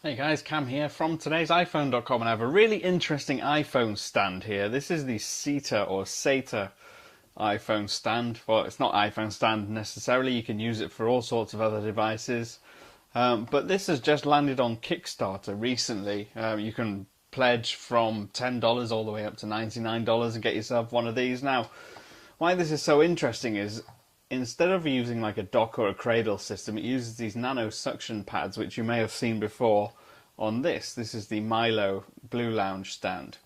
Hey guys, Cam here from today's iPhone.com, and I have a really interesting iPhone stand here. This is the SETA or SETA iPhone stand. Well, it's not iPhone stand necessarily, you can use it for all sorts of other devices. But this has just landed on Kickstarter recently. You can pledge from $10 all the way up to $99 and get yourself one of these. Now, why this is so interesting is instead of using like a dock or a cradle system, it uses these nano suction pads, which you may have seen before on this. This is the Milo Blue Lounge stand.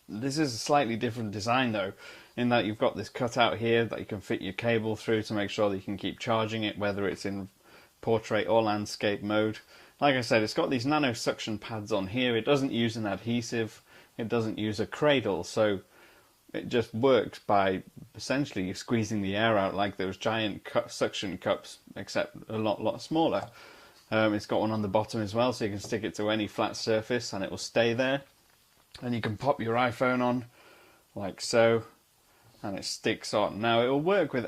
This is a slightly different design though, in that you've got this cutout here that you can fit your cable through to make sure that you can keep charging it, whether it's in portrait or landscape mode. Like I said, it's got these nano suction pads on here. It doesn't use an adhesive, it doesn't use a cradle, so it just works by essentially squeezing the air out like those giant suction cups, except a lot smaller. It's got one on the bottom as well, so you can stick it to any flat surface and it will stay there. And you can pop your iPhone on, like so, and it sticks on. Now, it will work with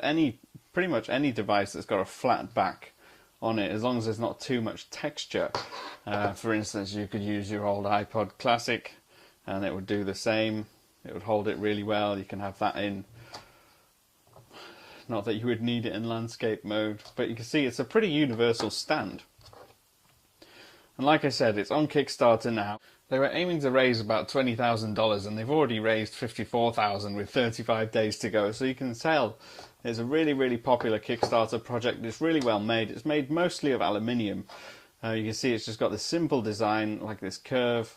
pretty much any device that's got a flat back on it, as long as there's not too much texture. For instance, you could use your old iPod Classic, and it would do the same. It would hold it really well. You can have that in, not that you would need it in landscape mode, but you can see it's a pretty universal stand. And like I said, it's on Kickstarter now. They were aiming to raise about $20,000 and they've already raised $54,000 with 35 days to go. So you can tell it's a really popular Kickstarter project. It's really well made. It's made mostly of aluminium. You can see it's just got this simple design, like this curve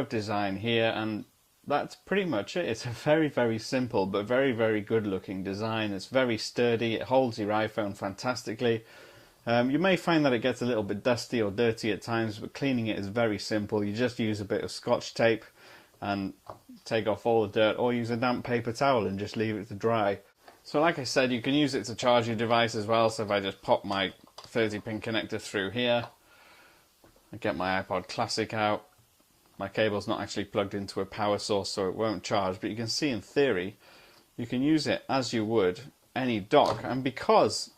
design here, and that's pretty much it. It's a very simple but very good looking design. It's very sturdy. It holds your iPhone fantastically. You may find that it gets a little bit dusty or dirty at times, but cleaning it is very simple. You just use a bit of Scotch tape and take off all the dirt, or use a damp paper towel and just leave it to dry. So like I said, you can use it to charge your device as well. So if I just pop my 30-pin connector through here, I get my iPod Classic out. My cable's not actually plugged into a power source, so it won't charge, but you can see in theory you can use it as you would any dock. And because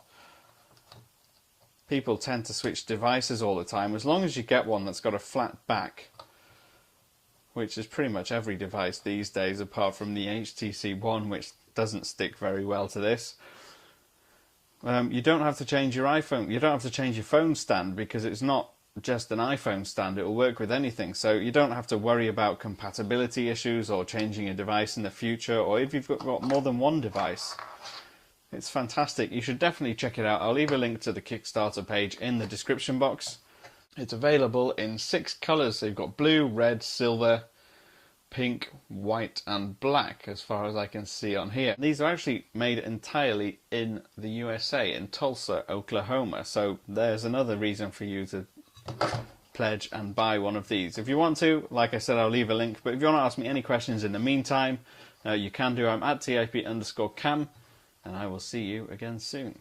people tend to switch devices all the time, as long as you get one that's got a flat back, which is pretty much every device these days apart from the HTC One, which doesn't stick very well to this, you don't have to change your iPhone, you don't have to change your phone stand, because it's not just an iPhone stand, it will work with anything. So you don't have to worry about compatibility issues or changing a device in the future, or if you've got more than one device. It's fantastic. You should definitely check it out. I'll leave a link to the Kickstarter page in the description box. It's available in 6 colours. So you've got blue, red, silver, pink, white and black, as far as I can see on here. These are actually made entirely in the USA, in Tulsa, Oklahoma. So there's another reason for you to pledge and buy one of these. If you want to, like I said, I'll leave a link. But if you want to ask me any questions in the meantime, you can do. I'm at TIP_Cam. And I will see you again soon.